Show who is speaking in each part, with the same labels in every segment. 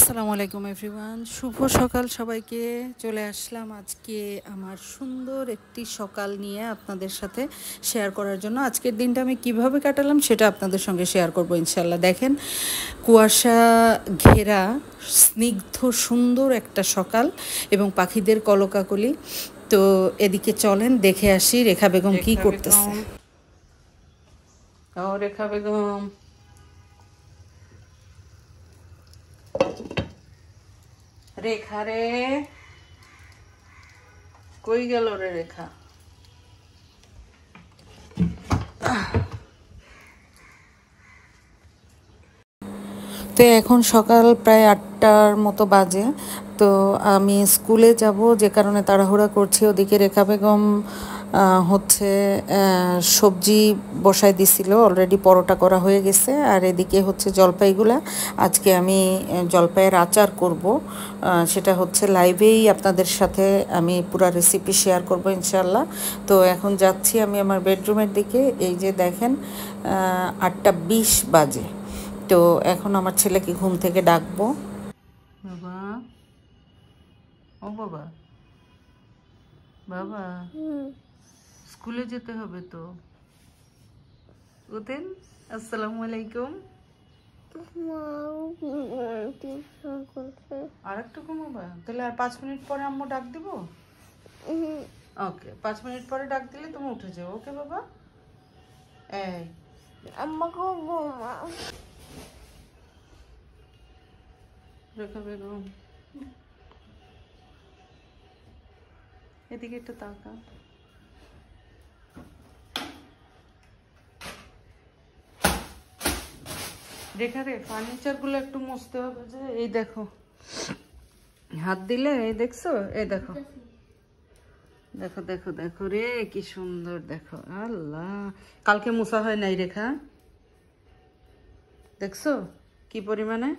Speaker 1: আসসালামু আলাইকুম এভরিওয়ান, শুভ সকাল সবাইকে। চলে আসলাম আজকে আমার সুন্দর একটি সকাল নিয়ে আপনাদের সাথে শেয়ার করার জন্য। আজকের দিনটা আমি কিভাবে কাটালাম সেটা আপনাদের সঙ্গে শেয়ার করব ইনশাল্লাহ। দেখেন, কুয়াশা ঘেরা স্নিগ্ধ সুন্দর একটা সকাল এবং পাখিদের কলকাকলি। তো এদিকে চলেন দেখে আসি রেখা বেগম কি করতেছে। ও রেখা বেগম, রেখা রে, কই গেল রে রেখা? তো এখন সকাল প্রায় 8টার মতো বাজে। তো আমি স্কুলে যাব, যে কারণে তাড়াহুড়া করছি। ওদিকে রেখা বেগম হচ্ছে সবজি বসাই দিছিল, অলরেডি পরোটা করা হয়ে গেছে। আর এদিকে হচ্ছে জলপাইগুলা, আজকে আমি জলপাইয়ের আচার করব। সেটা হচ্ছে লাইভেই আপনাদের সাথে আমি পুরো রেসিপি শেয়ার করব ইনশাল্লাহ। তো এখন যাচ্ছি আমি আমার বেডরুমের দিকে। এই যে দেখেন, 8টা 20 বাজে। তো এখন আমার ছেলেকে ঘুম থেকে ডাকবো। বাবা, ও বাবা, বাবা, স্কুলে যেতে হবে তো। উঠেন। আসসালামু আলাইকুম। আর একটু ঘুমাবা? তাহলে আর 5 মিনিট পরে আম্মু ডাক দিব। ওকে, 5 মিনিট পরে ডাক দিলে তুমি উঠে যাও। ওকে বাবা। এই আম্মাকে ঘুমা। রেখা বেগম, এদিকে একটু তাকা। রেখা রে, ফার্নিচারগুলো একটু মুছতে হবে। যে এই দেখো, হাত দিলে এই দেখছো, এই দেখো দেখো দেখো দেখো রে, কি সুন্দর দেখো। আল্লাহ, কালকে মুছা হয় নাই রেখা, দেখছো কি পরিমাণে।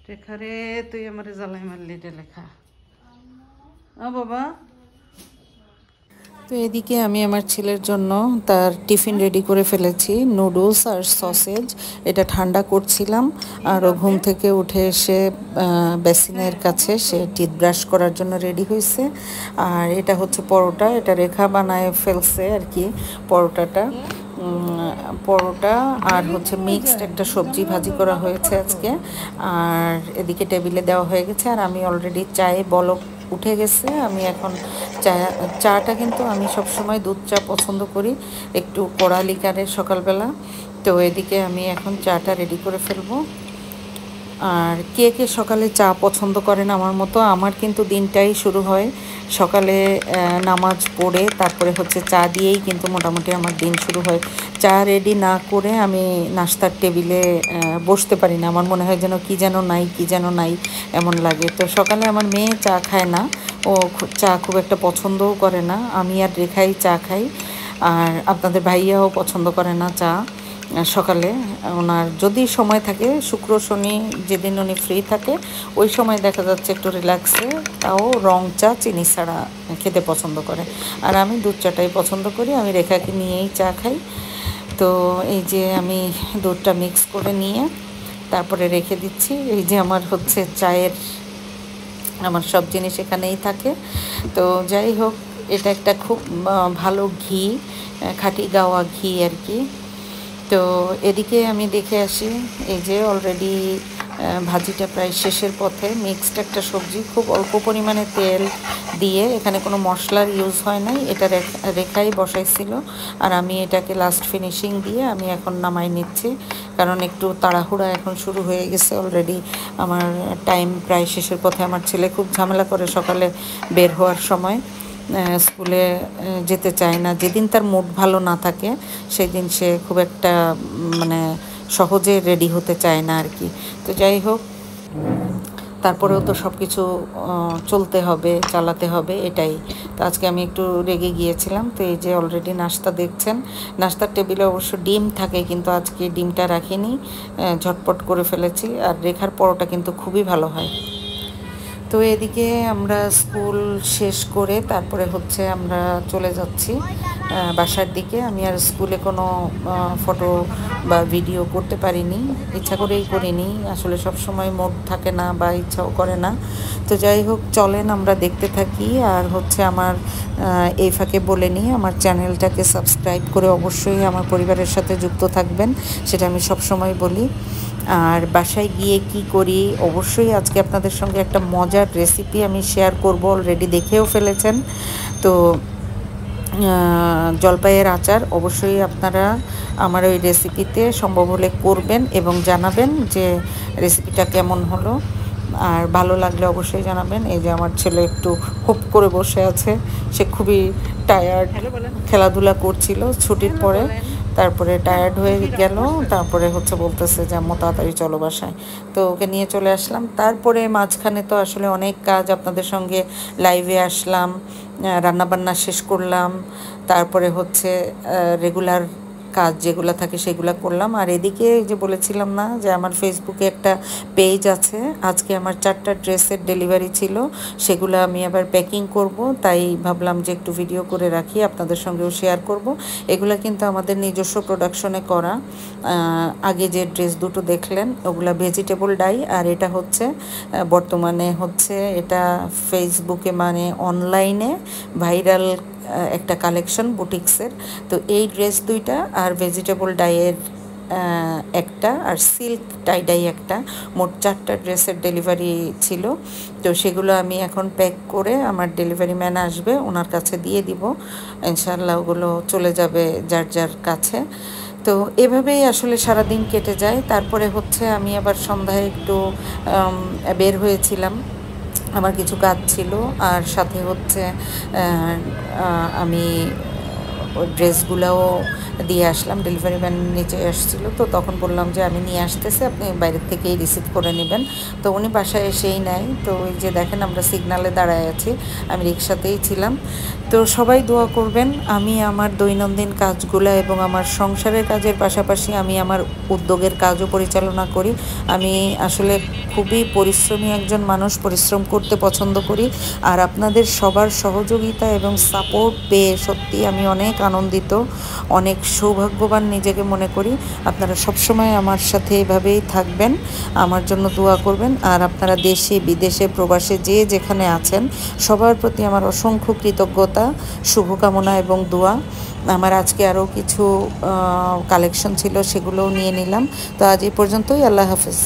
Speaker 1: রেখা রে, তুই আমার জ্বালাই মারলি রে লেখা। ও বাবা। তো এদিকে আমি আমার ছেলের জন্য তার টিফিন রেডি করে ফেলেছি, নুডলস আর সসেজ। এটা ঠান্ডা করছিলাম। আর ও ঘুম থেকে উঠে এসে বেসিনের কাছে সে টিথ ব্রাশ করার জন্য রেডি হয়েছে। আর এটা হচ্ছে পরোটা, এটা রেখা বানায় ফেলছে আর কি পরোটাটা। পরোটা আর হচ্ছে মিক্সড একটা সবজি ভাজি করা হয়েছে আজকে। আর এদিকে টেবিলে দেওয়া হয়ে গেছে। আর আমি অলরেডি চায়ে বলক উঠে গেছে। আমি এখন চাটা কিন্তু আমি সবসময় দুধ চা পছন্দ করি, একটু কড়া লিকারের সকালবেলা। তো এদিকে আমি এখন চাটা রেডি করে ফেলবো। আর কে কে সকালে চা পছন্দ করেন আমার মতো? আমার কিন্তু দিনটাই শুরু হয় সকালে নামাজ পড়ে, তারপরে হচ্ছে চা দিয়েই কিন্তু মোটামুটি আমার দিন শুরু হয়। চা রেডি না করে আমি নাস্তার টেবিলে বসতে পারি না। আমার মনে হয় যেন কি যেন নাই, কি যেন নাই এমন লাগে। তো সকালে আমার মেয়ে চা খায় না, ও চা খুব একটা পছন্দও করে না। আমি আর রেখাই চা খাই। আর আপনাদের ভাইয়াও পছন্দ করে না চা সকালে। ওনার যদি সময় থাকে, শুক্র শনি যেদিন উনি ফ্রি থাকে, ওই সময় দেখা যাচ্ছে একটু রিল্যাক্সে তাও রং চা চিনি ছাড়া খেতে পছন্দ করে। আর আমি দুধ চাটাই পছন্দ করি। আমি রেখাকে নিয়েই চা খাই। তো এই যে আমি দুধটা মিক্স করে নিয়ে তারপরে রেখে দিচ্ছি। এই যে আমার হচ্ছে চায়ের, আমার সব জিনিস এখানেই থাকে। তো যাই হোক, এটা একটা খুব ভালো ঘি, খাঁটি গাওয়া ঘি আর কি। তো এদিকে আমি দেখে আসি, এই যে অলরেডি ভাজিটা প্রায় শেষের পথে। মিক্সড একটা সবজি, খুব অল্প পরিমাণে তেল দিয়ে, এখানে কোনো মশলার ইউজ হয় নাই। এটা রেখাই বসাইছিল। আর আমি এটাকে লাস্ট ফিনিশিং দিয়ে আমি এখন নামাই নিচ্ছি, কারণ একটু তাড়াহুড়া এখন শুরু হয়ে গেছে অলরেডি। আমার টাইম প্রায় শেষের পথে। আমার ছেলে খুব ঝামেলা করে সকালে বের হওয়ার সময়, স্কুলে যেতে চায় না। যেদিন তার মুড ভালো না থাকে সেদিন সে খুব একটা মানে সহজে রেডি হতে চায় না আর কি। তো যাই হোক, তারপরেও তো সব কিছু চলতে হবে, চালাতে হবে, এটাই। তো আজকে আমি একটু রেগে গিয়েছিলাম। তো এই যে অলরেডি নাস্তা দেখছেন। নাস্তার টেবিলে অবশ্য ডিম থাকে, কিন্তু আজকে ডিমটা রাখিনি, ঝটপট করে ফেলেছি। আর রেখার পরোটা কিন্তু খুবই ভালো হয়। তো তো এদিকে আমরা স্কুল শেষ করে তারপরে হচ্ছে আমরা চলে যাচ্ছি বাসার দিকে। আমি আর স্কুলে কোনো ফটো বা ভিডিও করতে পারিনি, ইচ্ছা করেই করিনি, আসলে সব সময় মুড থাকে না বা ইচ্ছাও করে না। তো যাই হোক, চলেন আমরা দেখতে থাকি। আর হচ্ছে আমার এই ফাঁকে বলে নিই, আমার চ্যানেলটাকে সাবস্ক্রাইব করে অবশ্যই আমার পরিবারের সাথে যুক্ত থাকবেন, সেটা আমি সব সময় বলি। আর বাসায় গিয়ে কি করি, অবশ্যই আজকে আপনাদের সঙ্গে একটা মজার রেসিপি আমি শেয়ার করব, অলরেডি দেখেও ফেলেছেন। তো জলপাইয়ের আচার অবশ্যই আপনারা আমার ওই রেসিপিতে সম্ভব হলে করবেন এবং জানাবেন যে রেসিপিটা কেমন হলো। আর ভালো লাগলে অবশ্যই জানাবেন। এই যে আমার ছেলে একটু হুপ করে বসে আছে, সে খুবই টায়ার্ড, খেলাধুলা করছিল ছুটির পরে, তারপরে টায়ার্ড হয়ে গেল, তারপরে হচ্ছে বলতেছে যে আম্মু তাড়াতাড়ি চলো বাসায়। তো ওকে নিয়ে চলে আসলাম। তারপরে মাঝখানে তো আসলে অনেক কাজ, আপনাদের সঙ্গে লাইভে আসলাম, রান্নাবান্না শেষ করলাম, তারপরে হচ্ছে রেগুলার কাজ যেগুলো থাকে সেগুলো করলাম। আর এদিকে যে বলেছিলাম না যে আমার ফেসবুকে একটা পেজ আছে, আজকে আমার 4টা ড্রেসের ডেলিভারি ছিল, সেগুলো আমি আবার প্যাকিং করব, তাই ভাবলাম যে একটু ভিডিও করে রাখি, আপনাদের সঙ্গেও শেয়ার করব। এগুলো কিন্তু আমাদের নিজস্ব প্রোডাকশনে করা। আগে যে ড্রেস দুটো দেখলেন ওগুলো ভেজিটেবল ডাই, আর এটা হচ্ছে বর্তমানে হচ্ছে এটা ফেসবুকে মানে অনলাইনে ভাইরাল একটা কালেকশন বুটিক্সের। তো এই ড্রেস দুইটা আর ভেজিটেবল ডাইয়ের একটা আর সিল্ক টাইডাই একটা, মোট 4টা ড্রেসের ডেলিভারি ছিল। তো সেগুলো আমি এখন প্যাক করে আমার ডেলিভারি ম্যান আসবে, ওনার কাছে দিয়ে দিব, ইনশাআল্লাহ ওগুলো চলে যাবে যার যার কাছে। তো এভাবেই আসলে সারাদিন কেটে যায়। তারপরে হচ্ছে আমি আবার সন্ধ্যায় একটু বের হয়েছিলাম, আমার কিছু কাজ ছিল, আর সাথে হচ্ছে আমি ওই ড্রেসগুলোও দিয়ে আসলাম। ডেলিভারি ম্যান নিচে আসছিলো, তো তখন বললাম যে আমি নিয়ে আসতেছি, আপনি বাইরের থেকেই রিসিভ করে নেবেন। তো উনি বাসায় এসেই নেয়। তো ওই যে দেখেন আমরা সিগনালে দাঁড়ায় আছি, আমি রিক্সাতেই ছিলাম। তো সবাই দোয়া করবেন, আমি আমার দৈনন্দিন কাজগুলো এবং আমার সংসারের কাজের পাশাপাশি আমি আমার উদ্যোগের কাজও পরিচালনা করি। আমি আসলে খুবই পরিশ্রমী একজন মানুষ, পরিশ্রম করতে পছন্দ করি। আর আপনাদের সবার সহযোগিতা এবং সাপোর্ট পেয়ে সত্যি আমি অনেক আনন্দিত, অনেক সৌভাগ্যবান নিজেকে মনে করি। আপনারা সবসময় আমার সাথে এভাবেই থাকবেন, আমার জন্য দোয়া করবেন। আর আপনারা দেশে বিদেশে প্রবাসে যে যেখানে আছেন সবার প্রতি আমার অসংখ্য কৃতজ্ঞতা, শুভকামনা এবং দোয়া। আমার আজকে আরও কিছু কালেকশন ছিল, সেগুলোও নিয়ে নিলাম। তো আজ এই পর্যন্তই, আল্লাহ হাফেজ।